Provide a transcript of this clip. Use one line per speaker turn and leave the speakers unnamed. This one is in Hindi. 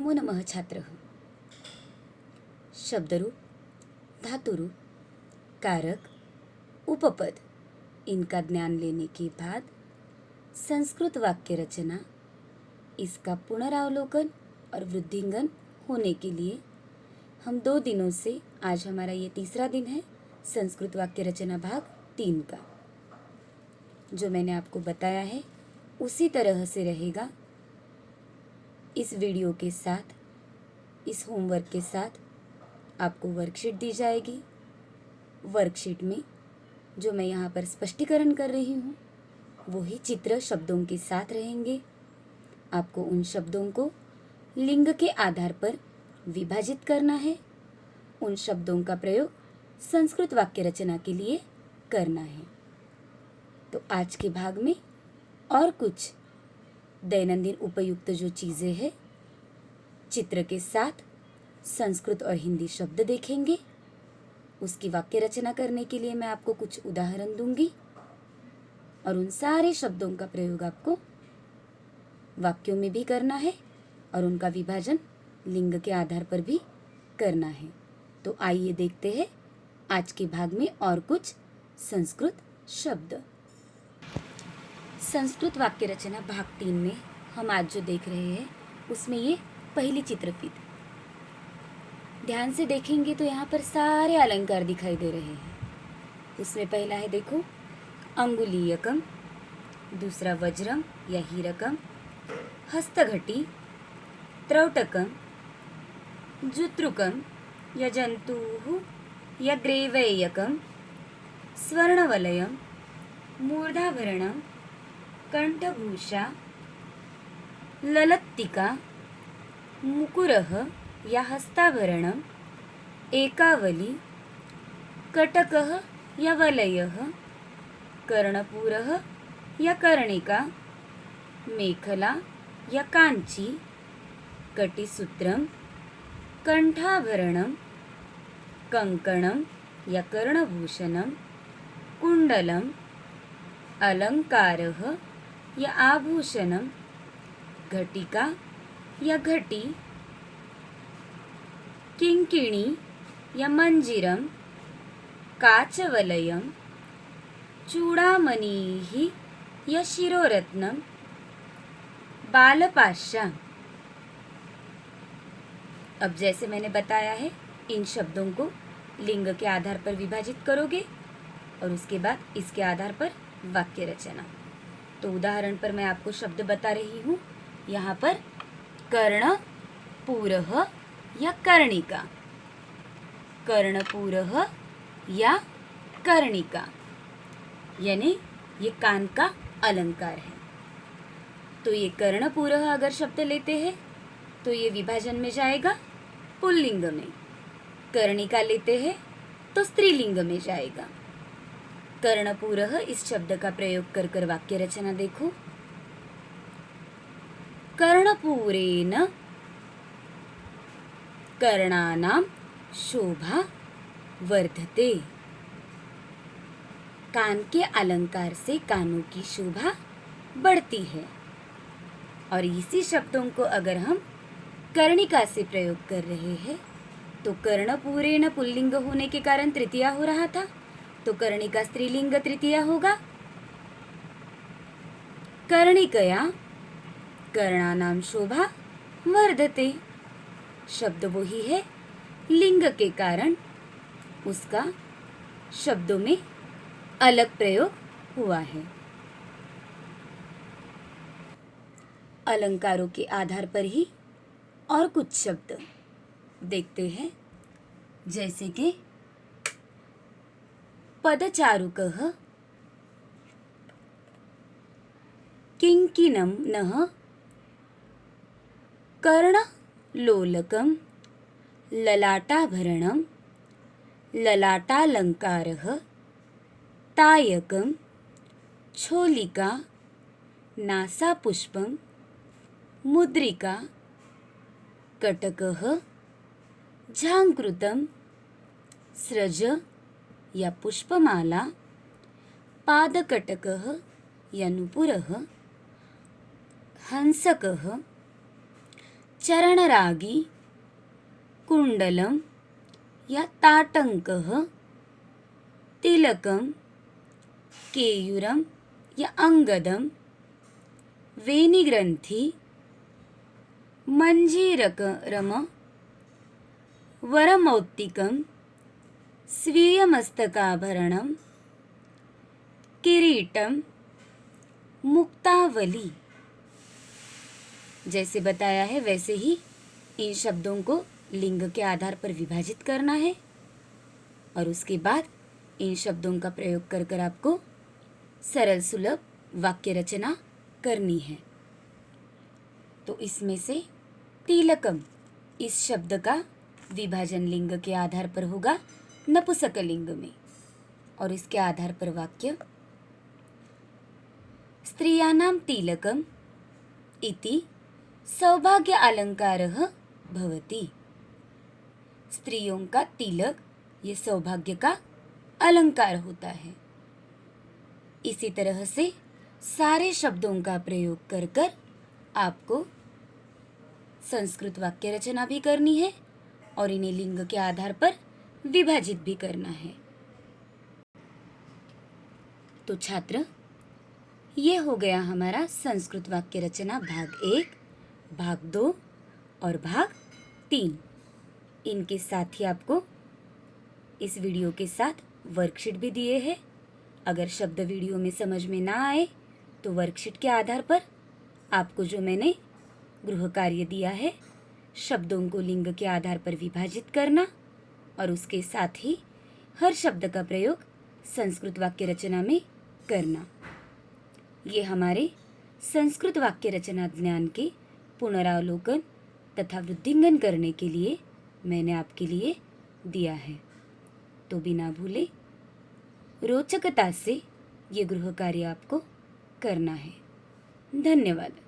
नमो नमः छात्रः। शब्दरूप, धातुरूप, कारक, उपपद इनका ज्ञान लेने के बाद संस्कृत वाक्य रचना, इसका पुनरावलोकन और वृद्धिंगन होने के लिए हम 2 दिनों से, आज हमारा ये तीसरा दिन है संस्कृत वाक्य रचना भाग 3 का। जो मैंने आपको बताया है उसी तरह से रहेगा। इस वीडियो के साथ, इस होमवर्क के साथ आपको वर्कशीट दी जाएगी। वर्कशीट में जो मैं यहाँ पर स्पष्टीकरण कर रही हूँ वही चित्र शब्दों के साथ रहेंगे। आपको उन शब्दों को लिंग के आधार पर विभाजित करना है। उन शब्दों का प्रयोग संस्कृत वाक्य रचना के लिए करना है। तो आज के भाग में और कुछ दैनंदिन उपयुक्त जो चीज़ें हैं, चित्र के साथ संस्कृत और हिंदी शब्द देखेंगे। उसकी वाक्य रचना करने के लिए मैं आपको कुछ उदाहरण दूंगी और उन सारे शब्दों का प्रयोग आपको वाक्यों में भी करना है और उनका विभाजन लिंग के आधार पर भी करना है। तो आइए देखते हैं आज के भाग में और कुछ संस्कृत शब्द। संस्कृत वाक्य रचना भाग 3 में हम आज जो देख रहे हैं उसमें ये पहली चित्रफित। ध्यान से देखेंगे तो यहाँ पर सारे अलंकार दिखाई दे रहे हैं। उसमें पहला है, देखो, अंगुलीयकम, दूसरा वज्रम या हीरकम, हस्तघटी, त्रौटकम, जुत्रुकम या जंतुः या ग्रेवैयकम, स्वर्णवलयम, मूर्धाभरणम, कंठभूषा, ललत्तिका, मुकुरः या हस्ताभरणम, एकावली, कटकः या वलयः, कर्णपूरः या कर्णिका, मेखला या कांची, कटिसूत्रम, कंठाभरणम, कंकणम या कर्णभूषणम, कुंडलम, अलंकारः या आभूषणम, घटिका या घटी, किंकिणी या मंजिरम, काचवलयम, चूड़ामणिः या शिरोरत्नम, बालपाशा। अब जैसे मैंने बताया है, इन शब्दों को लिंग के आधार पर विभाजित करोगे और उसके बाद इसके आधार पर वाक्य रचना। तो उदाहरण पर मैं आपको शब्द बता रही हूँ। यहाँ पर कर्णपूरः या कर्णिका, कर्णपूरः या कर्णिका, यानी ये कान का अलंकार है। तो ये कर्णपूरः अगर शब्द लेते हैं तो ये विभाजन में जाएगा पुल्लिंग में। कर्णिका लेते हैं तो स्त्रीलिंग में जाएगा। कर्णपूरः इस शब्द का प्रयोग कर कर वाक्य रचना देखो। कर्णपूरेण कर्णानां शोभा वर्धते। कान के अलंकार से कानों की शोभा बढ़ती है। और इसी शब्दों को अगर हम कर्णिका से प्रयोग कर रहे हैं तो कर्णपूरेण पुल्लिंग होने के कारण तृतीया हो रहा था, तो कर्णिका स्त्रीलिंग तृतीया होगा। कर्णिकया कर्णानां शोभा वर्धते। शब्द वही है, लिंग के कारण उसका शब्दों में अलग प्रयोग हुआ है। अलंकारों के आधार पर ही और कुछ शब्द देखते हैं, जैसे कि पदचारुकः, किंकिणं नः, कर्णलोलकं, ललाटाभरणं, ललाटालंकारः, तायकं, छोलिका, नासापुष्पं, मुद्रिका, कटकः, झांकृतं, स्रज या पुष्पमाला, चरणरागी, कुंडलम या ताटंकः, तिलकम, केयूरम या अंगदम, वेणीग्रंथि, मंजीरकरम, वरमौक्तिकम, स्वीयमस्तकाभरणम, किरीटम, मुक्तावली। जैसे बताया है वैसे ही इन शब्दों को लिंग के आधार पर विभाजित करना है और उसके बाद इन शब्दों का प्रयोग कर कर आपको सरल सुलभ वाक्य रचना करनी है। तो इसमें से तिलकम इस शब्द का विभाजन लिंग के आधार पर होगा नपुंसकलिंग में और इसके आधार पर वाक्य स्त्रियाणां तिलकम इति सौभाग्य अलंकारः भवति। स्त्रियों का तिलक ये सौभाग्य का अलंकार होता है। इसी तरह से सारे शब्दों का प्रयोग कर कर आपको संस्कृत वाक्य रचना भी करनी है और इन्हें लिंग के आधार पर विभाजित भी करना है। तो छात्र, ये हो गया हमारा संस्कृत वाक्य रचना भाग 1, भाग 2 और भाग 3। इनके साथ ही आपको इस वीडियो के साथ वर्कशीट भी दिए हैं। अगर शब्द वीडियो में समझ में ना आए तो वर्कशीट के आधार पर आपको जो मैंने गृह कार्य दिया है, शब्दों को लिंग के आधार पर विभाजित करना और उसके साथ ही हर शब्द का प्रयोग संस्कृत वाक्य रचना में करना। ये हमारे संस्कृत वाक्य रचना ज्ञान के पुनरावलोकन तथा वृद्धिंगन करने के लिए मैंने आपके लिए दिया है। तो बिना भूले रोचकता से ये गृह कार्य आपको करना है। धन्यवाद।